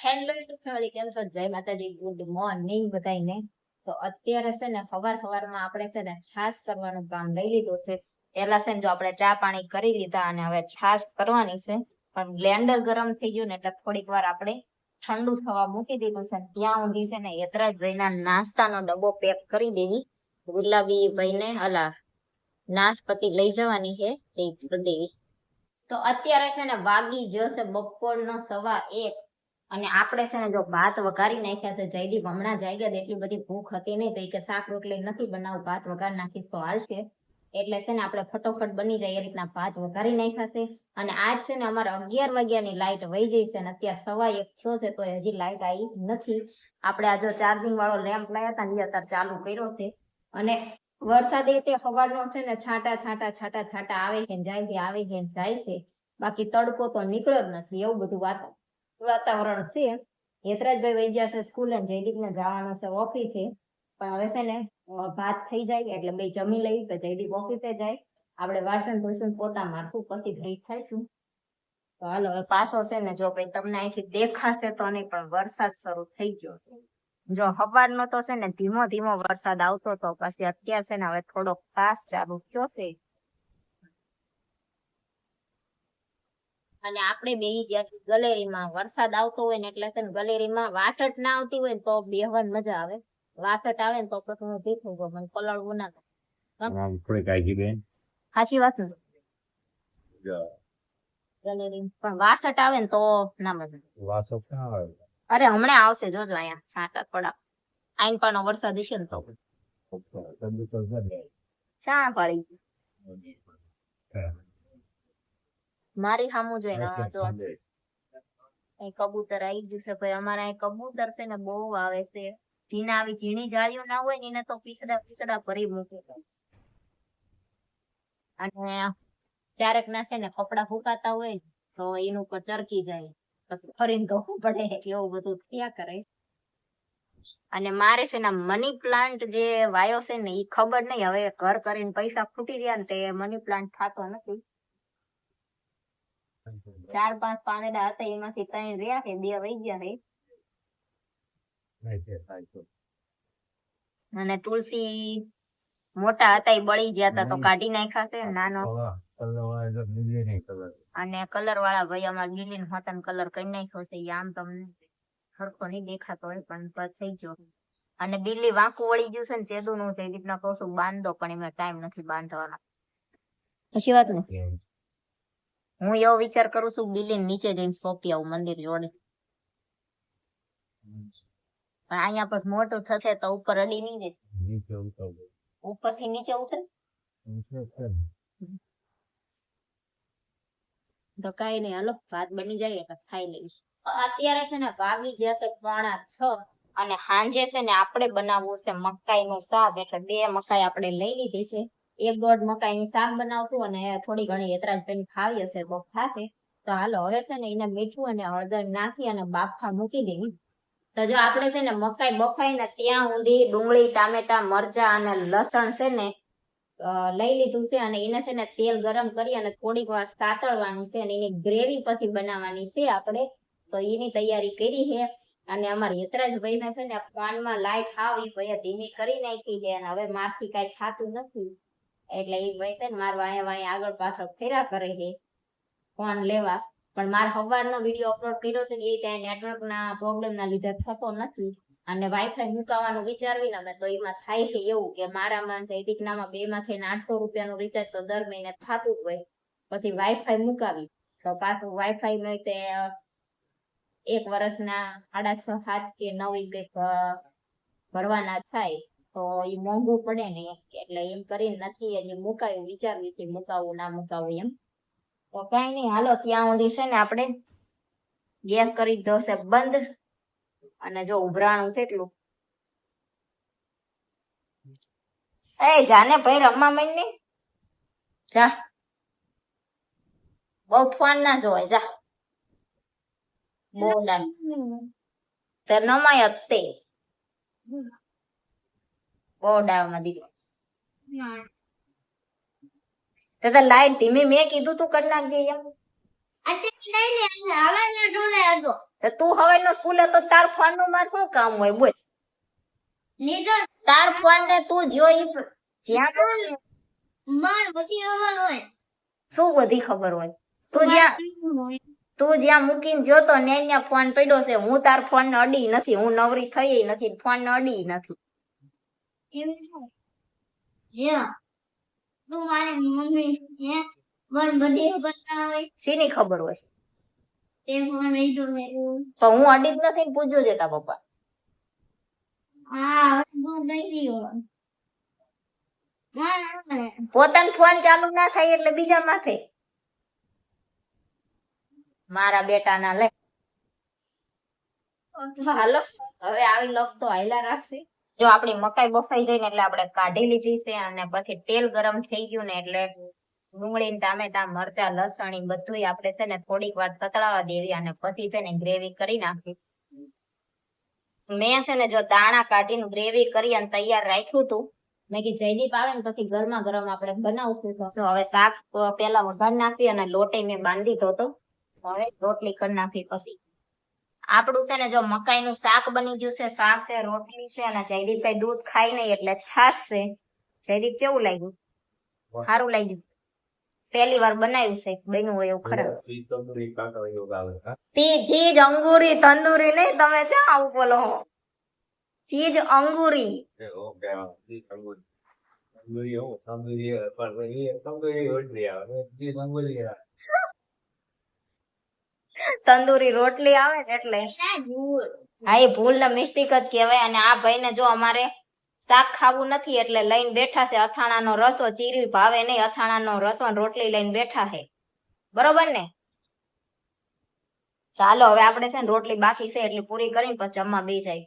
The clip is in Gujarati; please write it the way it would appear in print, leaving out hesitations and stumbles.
હેલો યુટ્યુબ ફેમિલી, કેમ છો? જય માતાજી, ગુડ મોર્નિંગ બધાને. તો અત્યારે છે ને સવારમાં આપણે છે ને છાશ કરવાનું કામ લઈ લીધું છે. પેલા છે ને જો આપણે ચા પાણી કરી લીધા અને હવે છાશ કરવાની છે, પણ બ્લેન્ડર ગરમ થઈ ગયું ને એટલે થોડીક વાર આપણે ઠંડુ થવા મૂકી દીધું છે. ત્યાં ઊંધી છે ને યતરાજભાઈના નાસ્તાનો ડબ્બો પેક કરી દેવી, ગુલાબી ભાઈને અલા નાશપતિ લઈ જવાની છે તે દેવી. તો અત્યારે છે ને વાગી જશે બપોરનો 1:15 અને આપણે છે ને જો ભાત વઘારી નાખ્યા છે. જયદીપ હમણાં જાગ્યા, એટલી બધી ભૂખ હતી નહીં તો એ કે શાક રોટલી નથી બનાવું, ભાત વઘાર નાખીશ તો હાલશે. એટલે છે ને આપણે ફટોફટ બની જાય એ રીતના ભાત વઘારી નાખ્યા છે. અને આજ છે ને અમારે 11 વાગ્યાની લાઈટ વહી ગઈ છે અને અત્યારે 1:15 થયો છે તો હજી લાઈટ આવી નથી. આપણે આ જો ચાર્જિંગ વાળો લેમ્પ લાવ્યા હતા ને અત્યારે ચાલુ કર્યો છે. અને વરસાદ તે સવારનો છે ને છાંટા છાંટા છાંટા છાંટા આવે છે ને જાય છે, આવે છે ને જાય છે. બાકી તડકો તો નીકળ્યો જ નથી, એવું બધું વાતાવરણ છે. યતરાજભાઈ વહી ગયા છે સ્કૂલે, જયદીપ ને જવાનું છે ઓફિસે. પણ હવે છે ને ભાત થઈ જાય એટલે બે જમી લઈ તો જયદીપ ઓફિસે જાય, આપણે વાસણ ધોઈશું, પોતા મારશું, પછી ફ્રી થઈશું. તો હાલો હવે પાછો છે ને જો ભાઈ તમને અહીંથી દેખાશે તો નહીં, પણ વરસાદ શરૂ થઈ ગયો છે. જો સવારનો તો છે ને ધીમો ધીમો વરસાદ આવતો હતો, પછી અત્યારે છે ને હવે થોડો ફાસ્ટ ચાલુ થયો છે. અને આપણે બેહી ગયા છીએ ગેલેરીમાં. વરસાદ આવતો હોય ને એટલે છે ને ગેલેરીમાં વાસટ ના આવતી હોય ને તો બેહવાની મજા આવે, વાસટ આવે ને તો પછી હું ભીખું ગયો, મને પલળવું ના થાય. સાચી વાત ને, ગેલેરી પણ વાસટ આવે ને તો ના મજા. અરે હમણાં આવશે, જોજો અહીંયા છાંટા થોડા આઈન પાનો વરસાદ હશે ને તો શા પડી મારી સામું જોઈને જો કબૂતર આવી ગયું છે ભાઈ. અમારે અહીં કબૂતર છે ને બહુ આવે છે. ઝીણી જાળીઓ ના હોય ને એને તો પીસડા ભરી મૂકે. અને ચારક ના છે ને કપડા ફૂંકાતા હોય ને તો એનું ઉપર ચરકી જાય, પછી ફરીને ધોવું પડે, એવું બધું થયા કરે. અને મારે છે ને મની પ્લાન્ટ જે વાયો છે ને એ ખબર નહીં, હવે ઘર કરીને પૈસા ફૂટી ગયા ને તે મની પ્લાન્ટ થતો નથી. 4-5 પાંદડા હતા, એમાંથી 3 રહ્યા છે, 2 વહી ગયા છે. અને તુલસી મોટા હતા એ બળી ગયા હતા તો કાઢી નાખ્યા છે. નાનો અને કલર વાળા ભાઈ અમારે લીલી હોતન કલર કરી નાખ્યો છે. આમ તમને સરખો નહીં દેખાતો હોય પણ થઈ ગયો. અને બિલ્લી વાંકું વળી ગયું છે ને ચેદું નું થઈ રીતના કહું છું બાંધો, પણ એમાં ટાઈમ નથી બાંધવાનો. પછી વાત ને હું એવો વિચાર કરું છું બિલ્લી નીચે જઈને સોંપી આવું મંદિર જોડે, પણ અહીંયા પછી મોટું થશે તો ઉપર અડી નહીં જાય, ઉપર થી નીચે ઉતરે તો કઈ નહીં. હાલો ભાત બની જાય એટલે ખાઈ લઈશ. અત્યારે છે ને વાગી જશે 6:45 અને સાંજે છે ને આપણે બનાવવું છે મકાઈ નું શાક. એટલે 2 મકાઈ આપણે લઈ લીધી છે. 1-1.5 મકાઈ નું શાક બનાવતું અને થોડી ઘણી યતરાજભાઈ ખાવી હશે તો ખાશે. તો હાલો હવે છે ને એને મીઠું અને હળદર નાખી અને બાફા મૂકી દેવી. તો જો આપણે છે ને મકાઈ બફાઈ ને ત્યાં ઊંધી ડુંગળી, ટામેટા, મરચા અને લસણ છે ને લઈ લીધું છે. અને એને છે ને તેલ ગરમ કરી અને થોડીક વાર સાતળવાનું છે અને એની ગ્રેવી પછી બનાવવાની છે આપણે. તો એની તૈયારી કરી છે. અને અમારે યતરાજભાઈ ને છે ને પાનમાં લાઈટ આવી ભાઈ ધીમી કરી નાખી છે અને હવે મારથી કઈ થતું નથી, એટલે એ ભાઈ છે ને માર વાયા આગળ પાછળ ફેરા કરે છે ફોન લેવા. પણ મારે સવારનો વિડીયો અપલોડ કર્યો છે ને એ ત્યાં નેટવર્ક ના પ્રોબ્લેમ ના લીધે થતો નથી. અને વાઈફાઈ મુકાવાનું વિચારવી ને તો એમાં થાય છે એવું કે મારામાં દીકનામાં 2 માં થઈને 800 રૂપિયાનું રિચાર્જ તો દર મહિને થતું જ હોય. પછી વાઈફાઈ મુકાવી તો પાછું વાઈફાઈ માં તે 1 વર્ષના 6.5-7 કે 9 કંઈક ભરવાના થાય તો એ મોંઘું પડે ને, એટલે એમ કરીને નથી હજી મુકાયું. વિચારવી છે મુકાવું ના મુકાવું એમ. તો કઈ નહીં, હાલો ત્યાં સુધી છે ને આપણે ગેસ કરી દીધો છે બંધ. અને જો ઉભરાણું છે એટલું એ જાને ભાઈ રમવા માંડ ને જા, બહુ ફોન ના જોવાય જા, બહુ ડામ તે નમાય તે બહુ ડામમાં દીકરો. તો લાઈટ ધીમી મેં કીધું તું કરી નાખજે એમ. તો તું હવે નો સ્કૂલે તો તાર ફોન નું માર શું કામ હોય બોલ લીધો તાર ફોન ને તું જોઈ જ્યાં માર બધી અમલ હોય શું બધી ખબર હોય તું જ્યાં મૂકીને જોતો ને ત્યાં ફોન પડ્યો છે હું તાર ફોન ને અડી નથી હું નવરી થઈ નથી ફોન ને અડી નથી તું મારી મમ્મી હે મને બધી ખબર ના હોય શીની ખબર હોય તે ફોન લીધો મેં પણ હું અડી જ નથી ને પૂછજો છે તા પપ્પા હા હું લઈ ગયો પોતાનો ફોન ચાલુ ના થાય એટલે બીજા માથે મારા બેટા ના લે હાલો હવે આવી લોક તો હાઈલા રાખશે જો આપણી મકાઈ બફાઈ ગઈ ને એટલે આપણે કાઢી લીધી છે અને પછી તેલ ગરમ થઈ ગયું ને એટલે ડુંગળી ટામેટા મરચા લસણ બધું આપણે છે ને થોડીક વાર તતળાવા દેવી અને પછી છે ને ગ્રેવી કરી નાખી મેં છે ને જો દાણા કાઢીને ગ્રેવી કરી અને તૈયાર રાખ્યું હતું મેં કીધું જયદીપ આવે ને પછી ગરમા ગરમ આપણે બનાવશું તો હવે શાક પેલા વઘાર નાખી અને લોટે મેં બાંધી દીધો હતો હવે રોટલી કરી નાખી પછી આપણું છે ને જો મકાઈ નું શાક બની ગયું છે શાક છે રોટલી છે અને જયદીપ કઈ દૂધ ખાય નહીં એટલે છાશ છે જયદીપ કેવું લાગ્યું સારું લાગ્યું પહેલી વાર બનાવ્યું છે બન્યું હોય એવું ખરાબ ચીજ અંગુરી તંદુરી નહીં તમે ક્યાં આવું બોલો ચીજ અંગુરી તંદુરી રોટલી આવે ને એટલે હા એ ભૂલ ને મિસ્ટેક જ કહેવાય અને આ ભાઈ ને જો અમારે શાક ખાવું નથી એટલે લઈને બેઠા છે અથાણાનો રસો ચીરી ભાવે નહીં અથાણાનો રસો ને રોટલી લઈને બેઠા છે બરોબર ને ચાલો હવે આપણે છે ને રોટલી બાકી છે એટલે પૂરી કરીને પછી જમવા બે જાય